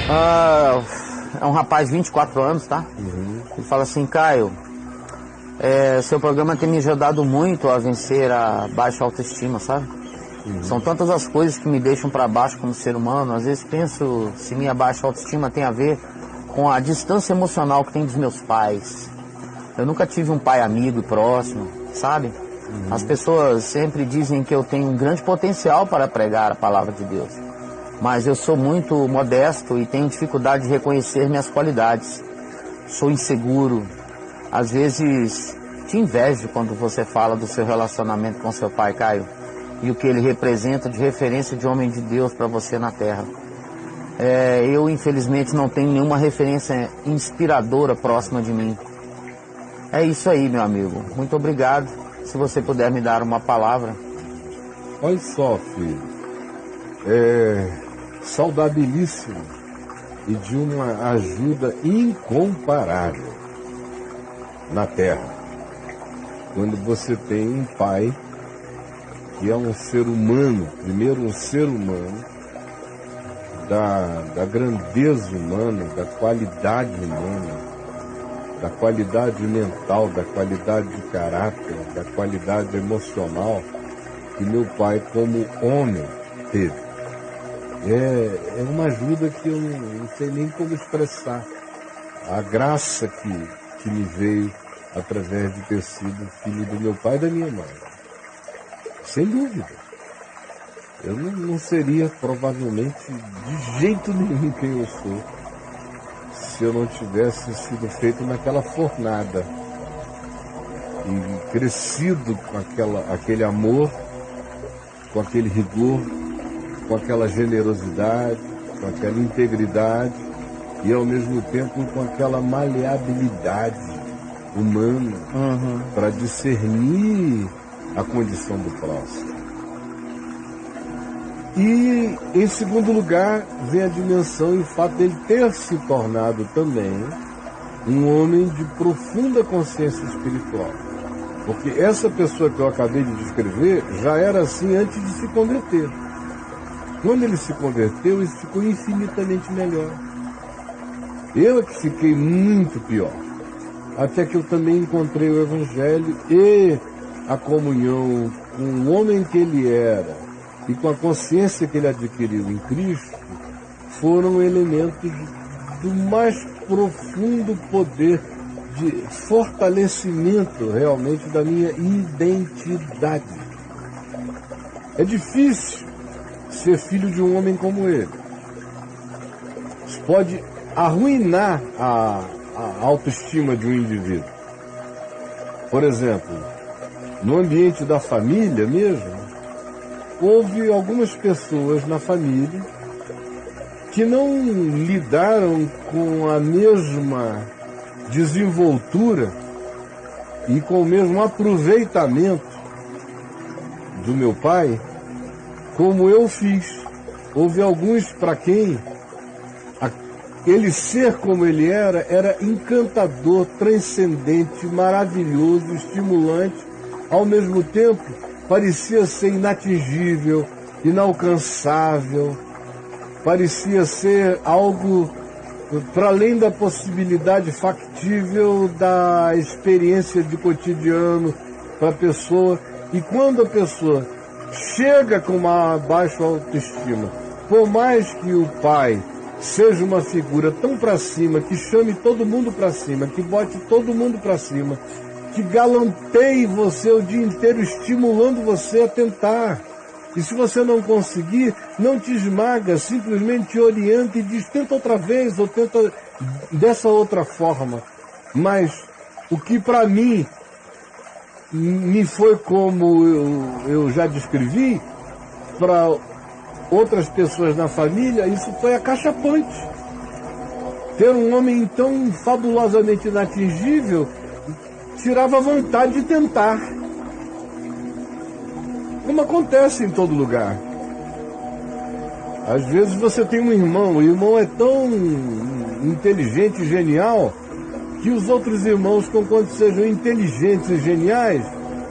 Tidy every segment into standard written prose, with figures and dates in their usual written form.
Ah, é um rapaz de 24 anos, tá? Ele fala assim: Caio, seu programa tem me ajudado muito a vencer a baixa autoestima, sabe? São tantas as coisas que me deixam para baixo como ser humano. Às vezes penso se minha baixa autoestima tem a ver com a distância emocional que tenho dos meus pais. Eu nunca tive um pai amigo e próximo, sabe? As pessoas sempre dizem que eu tenho um grande potencial para pregar a palavra de Deus. Mas eu sou muito modesto e tenho dificuldade de reconhecer minhas qualidades. Sou inseguro. Às vezes te invejo quando você fala do seu relacionamento com seu pai, Caio, e o que ele representa de referência de homem de Deus para você na terra. Eu, infelizmente, não tenho nenhuma referência inspiradora próxima de mim. É isso aí, meu amigo. Muito obrigado. Se você puder me dar uma palavra. Olha só, filho. Saudabilíssimo e de uma ajuda incomparável na Terra. Quando você tem um pai que é um ser humano, primeiro um ser humano, da grandeza humana, da qualidade humana, da qualidade mental, da qualidade de caráter, da qualidade emocional que meu pai, como homem, teve. É uma ajuda que eu não sei nem como expressar. A graça que me veio através de ter sido filho do meu pai e da minha mãe. Sem dúvida. Eu não seria, provavelmente, de jeito nenhum quem eu sou, se eu não tivesse sido feito naquela fornada e crescido com aquele amor, com aquele rigor, com aquela generosidade, com aquela integridade e ao mesmo tempo com aquela maleabilidade humana para discernir a condição do próximo. E, em segundo lugar, vem a dimensão e o fato dele ter se tornado também um homem de profunda consciência espiritual. Porque essa pessoa que eu acabei de descrever já era assim antes de se converter. Quando ele se converteu, isso ficou infinitamente melhor. Eu é que fiquei muito pior. Até que eu também encontrei o Evangelho e a comunhão com o homem que ele era e com a consciência que ele adquiriu em Cristo, foram elementos do mais profundo poder de fortalecimento realmente da minha identidade. É difícil ser filho de um homem como ele. Isso pode arruinar a autoestima de um indivíduo. Por exemplo, no ambiente da família mesmo, houve algumas pessoas na família que não lidaram com a mesma desenvoltura e com o mesmo aproveitamento do meu pai como eu fiz. Houve alguns para quem ele ser como ele era encantador, transcendente, maravilhoso, estimulante, ao mesmo tempo parecia ser inatingível, inalcançável, parecia ser algo para além da possibilidade factível da experiência de cotidiano para a pessoa. E quando a pessoa chega com uma baixa autoestima, por mais que o pai seja uma figura tão para cima, que chame todo mundo para cima, que bote todo mundo para cima, que galanteie você o dia inteiro, estimulando você a tentar. E se você não conseguir, não te esmaga, simplesmente te orienta e diz, tenta outra vez, ou tenta dessa outra forma. Mas o que para mim me foi como eu já descrevi, para outras pessoas na família, isso foi acachapante. Ter um homem tão fabulosamente inatingível tirava a vontade de tentar. Como acontece em todo lugar. Às vezes você tem um irmão, o irmão é tão inteligente e genial que os outros irmãos, conquanto sejam inteligentes e geniais,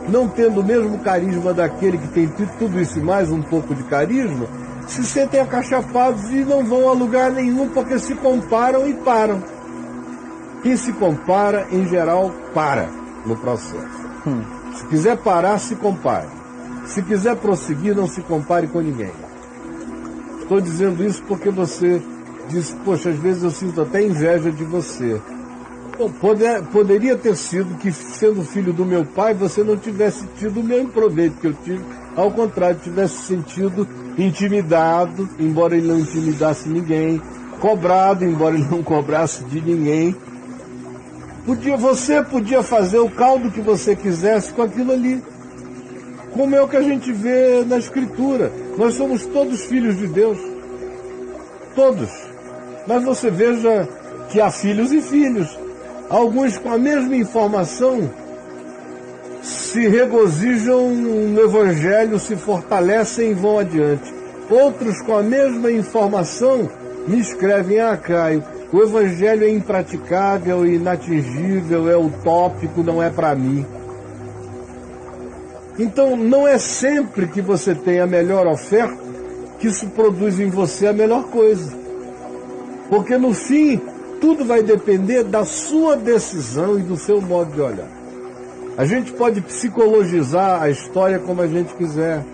não tendo o mesmo carisma daquele que tem tudo isso e mais um pouco de carisma, se sentem acachapados e não vão a lugar nenhum porque se comparam e param. Quem se compara, em geral, para no processo. Se quiser parar, se compare. Se quiser prosseguir, não se compare com ninguém. Estou dizendo isso porque você disse, poxa, às vezes eu sinto até inveja de você. Bom, poderia ter sido que, sendo filho do meu pai, você não tivesse tido o mesmo proveito que eu tive. Ao contrário, tivesse sentido intimidado, embora ele não intimidasse ninguém, cobrado, embora ele não cobrasse de ninguém. Você podia fazer o caldo que você quisesse com aquilo ali. Como é o que a gente vê na Escritura. Nós somos todos filhos de Deus. Todos. Mas você veja que há filhos e filhos. Alguns com a mesma informação se regozijam no Evangelho, se fortalecem e vão adiante. Outros com a mesma informação me escrevem, Caio, o Evangelho é impraticável, inatingível, é utópico, não é para mim. Então, não é sempre que você tem a melhor oferta que isso produz em você a melhor coisa. Porque, no fim, tudo vai depender da sua decisão e do seu modo de olhar. A gente pode psicologizar a história como a gente quiser.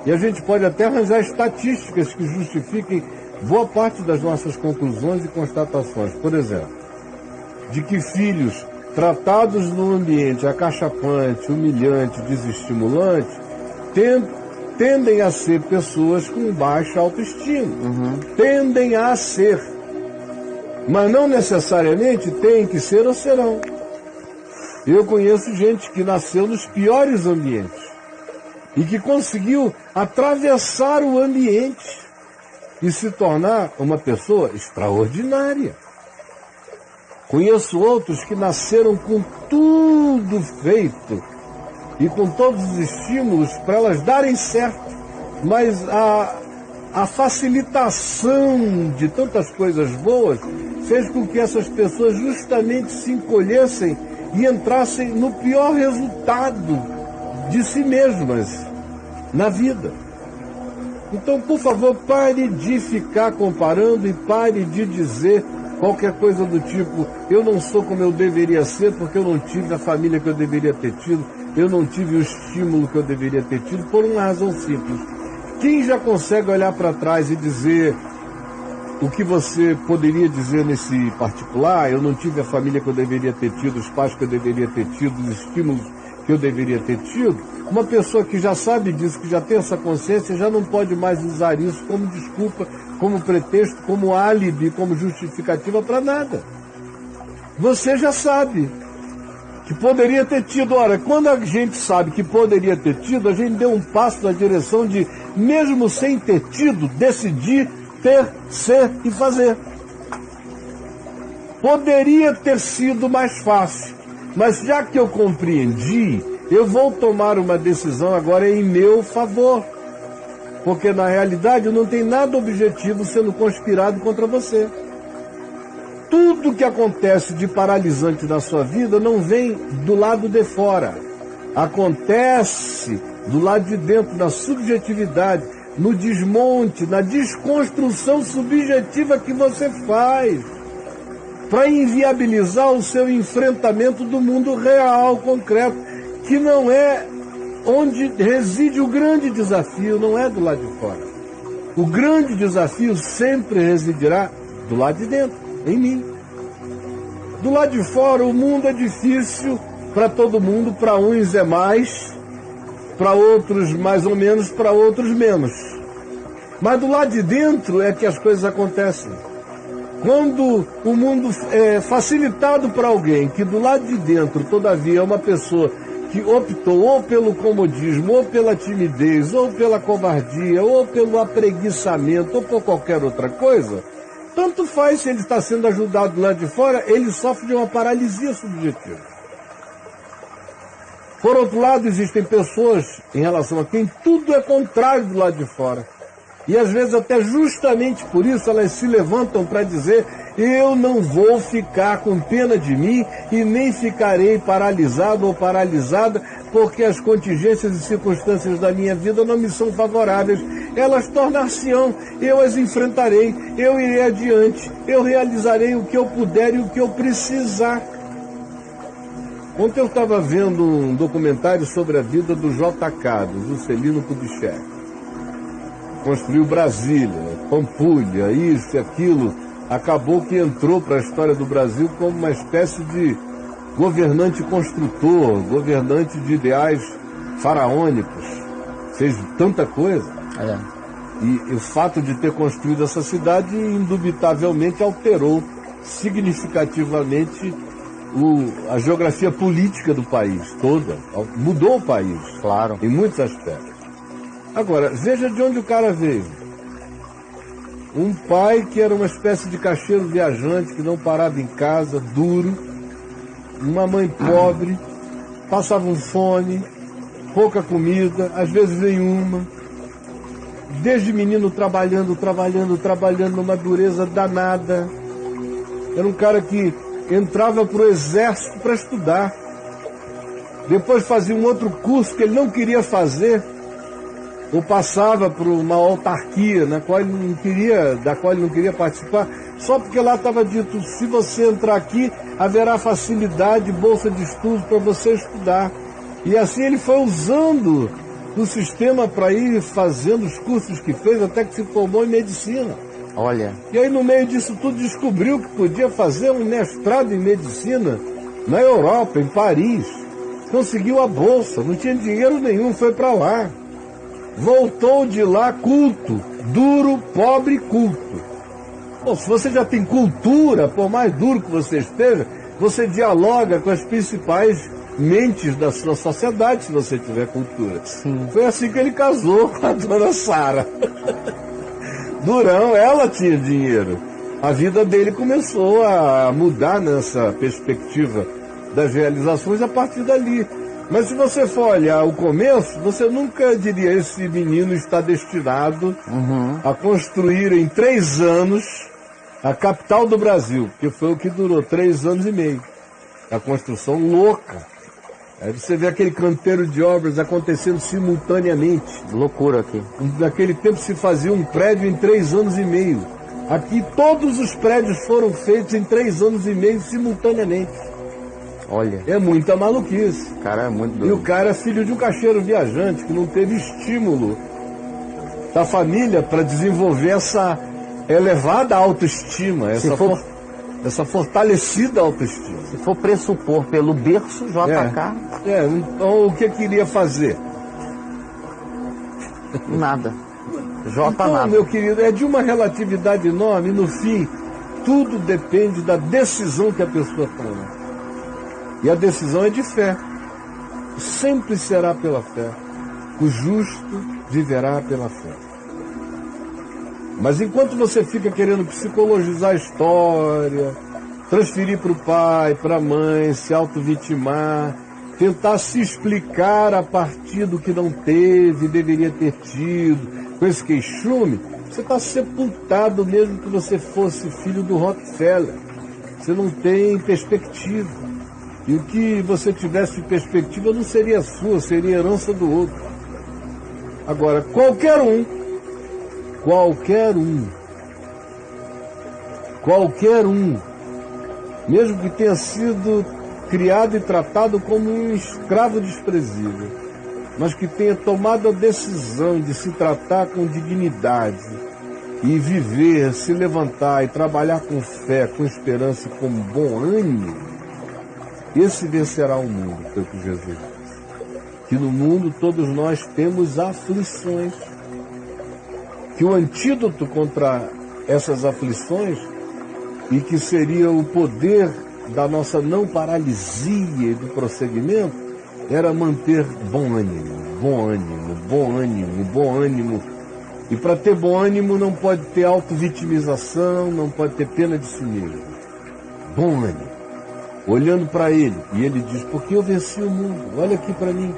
E a gente pode até arranjar estatísticas que justifiquem boa parte das nossas conclusões e constatações. Por exemplo, de que filhos tratados num ambiente acachapante, humilhante, desestimulante, tendem a ser pessoas com baixa autoestima. Tendem a ser. Mas não necessariamente têm que ser ou serão. Eu conheço gente que nasceu nos piores ambientes e que conseguiu atravessar o ambiente e se tornar uma pessoa extraordinária. Conheço outros que nasceram com tudo feito e com todos os estímulos para elas darem certo, mas a facilitação de tantas coisas boas fez com que essas pessoas justamente se encolhessem e entrassem no pior resultado de si mesmas na vida. Então, por favor, pare de ficar comparando e pare de dizer qualquer coisa do tipo, eu não sou como eu deveria ser porque eu não tive a família que eu deveria ter tido, eu não tive o estímulo que eu deveria ter tido, por uma razão simples. Quem já consegue olhar para trás e dizer o que você poderia dizer nesse particular, eu não tive a família que eu deveria ter tido, os pais que eu deveria ter tido, os estímulos que eu deveria ter tido, uma pessoa que já sabe disso, que já tem essa consciência, já não pode mais usar isso como desculpa, como pretexto, como álibi, como justificativa para nada. Você já sabe que poderia ter tido. Ora, quando a gente sabe que poderia ter tido, a gente deu um passo na direção de, mesmo sem ter tido, decidir, ter, ser e fazer. Poderia ter sido mais fácil, mas já que eu compreendi, eu vou tomar uma decisão agora em meu favor. Porque na realidade não tem nada objetivo sendo conspirado contra você. Tudo que acontece de paralisante na sua vida não vem do lado de fora. Acontece do lado de dentro, na subjetividade, no desmonte, na desconstrução subjetiva que você faz para inviabilizar o seu enfrentamento do mundo real, concreto, que não é onde reside o grande desafio, não é do lado de fora. O grande desafio sempre residirá do lado de dentro, em mim. Do lado de fora, o mundo é difícil para todo mundo, para uns é mais, para outros mais ou menos, para outros menos. Mas do lado de dentro é que as coisas acontecem. Quando o mundo é facilitado para alguém que do lado de dentro, todavia, é uma pessoa que optou ou pelo comodismo, ou pela timidez, ou pela covardia, ou pelo apreguiçamento, ou por qualquer outra coisa, tanto faz se ele está sendo ajudado lá de fora, ele sofre de uma paralisia subjetiva. Por outro lado, existem pessoas em relação a quem tudo é contrário do lado de fora. E às vezes até justamente por isso elas se levantam para dizer: eu não vou ficar com pena de mim e nem ficarei paralisado ou paralisada porque as contingências e circunstâncias da minha vida não me são favoráveis. elas tornar-se-ão, eu as enfrentarei, eu irei adiante, eu realizarei o que eu puder e o que eu precisar. Ontem eu estava vendo um documentário sobre a vida do JK, do Juscelino Kubitschek. Construiu Brasília, Pampulha, isso e aquilo. Acabou que entrou para a história do Brasil como uma espécie de governante construtor, governante de ideais faraônicos. Fez tanta coisa. E o fato de ter construído essa cidade, indubitavelmente, alterou significativamente a geografia política do país toda. Mudou o país, Claro. em muitos aspectos. Agora, veja de onde o cara veio. Um pai que era uma espécie de caixeiro viajante, que não parava em casa, duro. Uma mãe pobre, passavam fome, pouca comida, às vezes nenhuma. Desde menino trabalhando numa dureza danada. Era um cara que entrava para o exército para estudar. Depois fazia um outro curso que ele não queria fazer, ou passava por uma autarquia da qual ele não queria participar, só porque lá estava dito, se você entrar aqui, haverá facilidade, bolsa de estudos para você estudar. E assim ele foi usando o sistema para ir fazendo os cursos que fez, até que se formou em medicina. Olha. E aí no meio disso tudo descobriu que podia fazer um mestrado em medicina na Europa, em Paris. Conseguiu a bolsa, não tinha dinheiro nenhum, foi para lá. Voltou de lá culto, duro, pobre, culto. Bom, se você já tem cultura, por mais duro que você esteja, você dialoga com as principais mentes da sua sociedade, se você tiver cultura. Sim. Foi assim que ele casou com a dona Sara. Durão, ela tinha dinheiro. A vida dele começou a mudar nessa perspectiva das realizações a partir dali. Mas se você for olhar o começo, você nunca diria, esse menino está destinado a construir em 3 anos a capital do Brasil, que foi o que durou 3 anos e meio. A construção louca. Aí você vê aquele canteiro de obras acontecendo simultaneamente. Loucura aqui. Naquele tempo se fazia um prédio em 3 anos e meio. Aqui todos os prédios foram feitos em 3 anos e meio simultaneamente. Olha. É muita maluquice. O cara é muito doido. E o cara é filho de um caixeiro viajante que não teve estímulo da família para desenvolver essa elevada autoestima, essa fortalecida autoestima. Se for pressupor pelo berço, JK... Então o que queria fazer? Nada. Então, Nada. meu querido, é de uma relatividade enorme. No fim, tudo depende da decisão que a pessoa toma. E a decisão é de fé. Sempre será pela fé. O justo viverá pela fé. Mas enquanto você fica querendo psicologizar a história, transferir para o pai, para a mãe, se auto-vitimar, tentar se explicar a partir do que não teve, deveria ter tido, com esse queixume, você está sepultado mesmo que você fosse filho do Rockefeller. Você não tem perspectiva. E o que você tivesse de perspectiva não seria sua, seria herança do outro. Agora, qualquer um, mesmo que tenha sido criado e tratado como um escravo desprezível, mas que tenha tomado a decisão de se tratar com dignidade e viver, se levantar e trabalhar com fé, com esperança e com bom ânimo, esse vencerá o mundo, foi o que Jesus disse. Que no mundo todos nós temos aflições. Que o antídoto contra essas aflições, e que seria o poder da nossa não paralisia e do prosseguimento, era manter bom ânimo, bom ânimo, bom ânimo, bom ânimo. E para ter bom ânimo não pode ter auto-vitimização, não pode ter pena de si mesmo. Bom ânimo. Olhando para ele, e ele diz, porque eu venci o mundo, olha aqui para mim,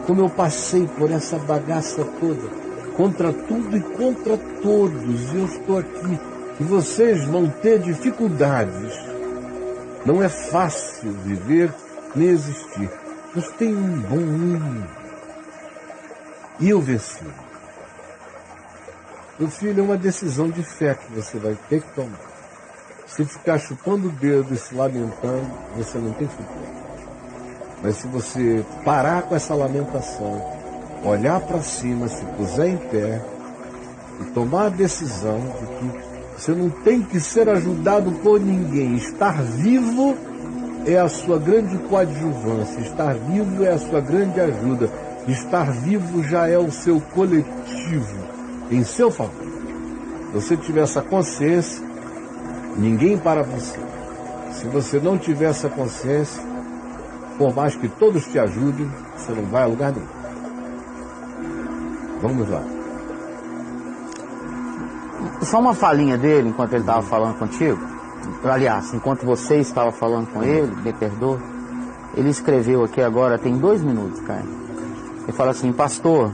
como eu passei por essa bagaça toda, contra tudo e contra todos, e eu estou aqui, e vocês vão ter dificuldades. Não é fácil viver nem existir, mas tem um bom ânimo. E eu venci. Meu filho, é uma decisão de fé que você vai ter que tomar. Se ficar chupando o dedo e se lamentando, você não tem futuro. Mas se você parar com essa lamentação, olhar para cima, se puser em pé e tomar a decisão de que você não tem que ser ajudado por ninguém. Estar vivo é a sua grande coadjuvância. Estar vivo é a sua grande ajuda. Estar vivo já é o seu coletivo em seu favor. Se você tiver essa consciência, ninguém para você. Se você não tiver essa consciência, por mais que todos te ajudem, você não vai a lugar nenhum. Vamos lá. Só uma falinha dele, enquanto ele estava falando contigo. Aliás, enquanto você estava falando com ele, me perdoa. Ele escreveu aqui agora, tem 2 minutos, cara. Ele fala assim: pastor,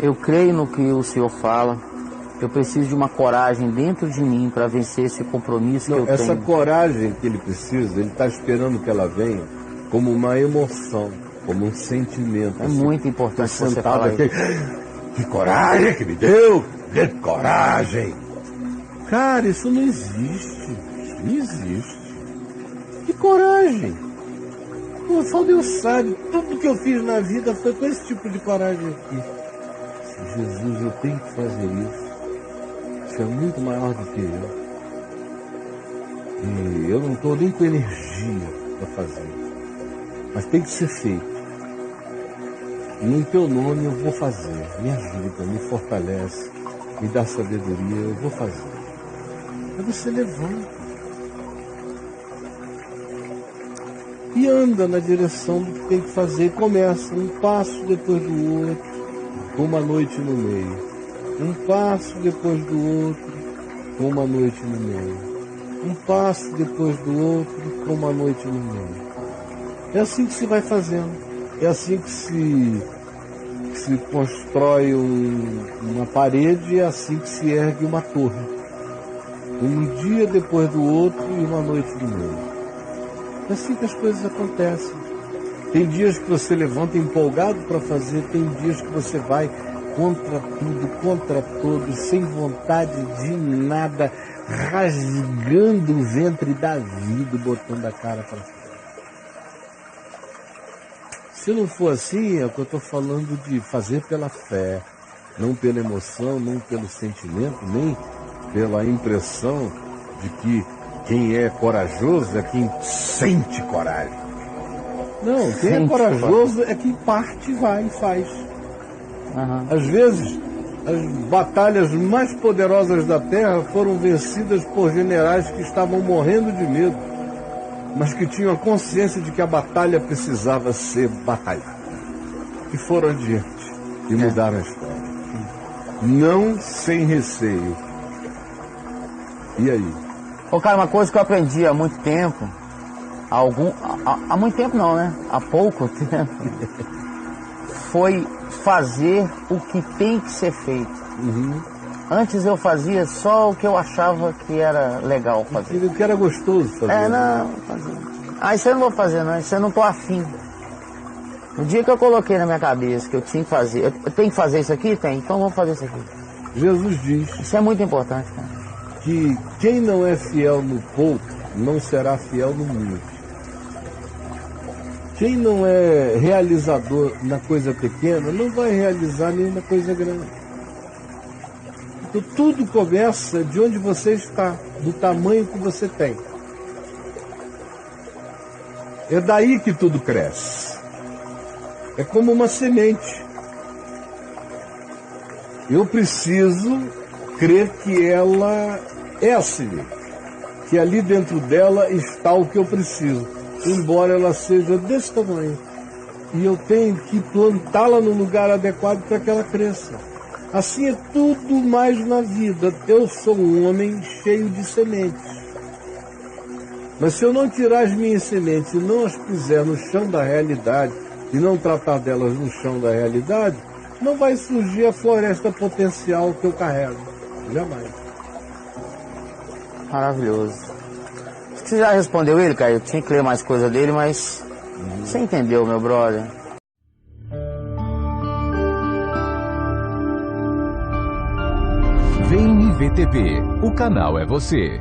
eu creio no que o senhor fala. Eu preciso de uma coragem dentro de mim para vencer esse compromisso que eu tenho. Essa coragem que ele precisa, ele está esperando que ela venha como uma emoção, como um sentimento. É assim, muito importante você falar aqui. Que coragem que me deu! Que coragem! Cara, isso não existe. Não existe. Que coragem! Só Deus sabe. Tudo que eu fiz na vida foi com esse tipo de coragem aqui. Jesus, eu tenho que fazer isso. Isso é muito maior do que eu. E eu não estou nem com energia para fazer. Mas tem que ser feito. E em teu nome eu vou fazer. Me ajuda, me fortalece, me dá sabedoria, eu vou fazer. Aí você levanta. E anda na direção do que tem que fazer. E começa um passo depois do outro, com uma noite no meio. Um passo depois do outro, com uma noite no meio. Um passo depois do outro, com uma noite no meio. É assim que se vai fazendo. É assim que se constrói uma parede, é assim que se ergue uma torre. Um dia depois do outro e uma noite no meio. É assim que as coisas acontecem. Tem dias que você levanta empolgado para fazer, tem dias que você vai contra tudo, contra todos, sem vontade de nada, rasgando o ventre da vida, botando a cara para fora. Se não for assim, é o que eu estou falando de fazer pela fé, não pela emoção, não pelo sentimento, nem pela impressão de que quem é corajoso é quem sente coragem. Não, quem é corajoso é quem parte, vai e faz. Uhum. Às vezes, as batalhas mais poderosas da Terra foram vencidas por generais que estavam morrendo de medo, mas que tinham a consciência de que a batalha precisava ser batalhada. E foram adiante e mudaram a história. Não sem receio. E aí? Ô, cara, uma coisa que eu aprendi há muito tempo, há muito tempo não, né? Há pouco tempo, foi fazer o que tem que ser feito. Uhum. Antes eu fazia só o que eu achava que era legal fazer. O que era gostoso fazer. Não, fazer. Isso eu não vou fazer, não. Isso eu não tô afim. O dia que eu coloquei na minha cabeça que eu tinha que fazer, eu tenho que fazer isso aqui? Tem, então vamos fazer isso aqui. Jesus diz. Isso é muito importante, cara. Que quem não é fiel no pouco, não será fiel no muito. Quem não é realizador na coisa pequena, não vai realizar nem na coisa grande. Então tudo começa de onde você está, do tamanho que você tem. É daí que tudo cresce. É como uma semente. Eu preciso crer que ela é a semente. Que ali dentro dela está o que eu preciso. Embora ela seja desse tamanho. E eu tenho que plantá-la no lugar adequado para que ela cresça. Assim é tudo mais na vida. Eu sou um homem cheio de sementes. Mas se eu não tirar as minhas sementes e não as puser no chão da realidade, e não tratar delas no chão da realidade, não vai surgir a floresta potencial que eu carrego. Jamais. Maravilhoso. Você já respondeu ele, Caio? Eu tinha que ler mais coisa dele, mas você entendeu, meu brother. TV, o canal é você.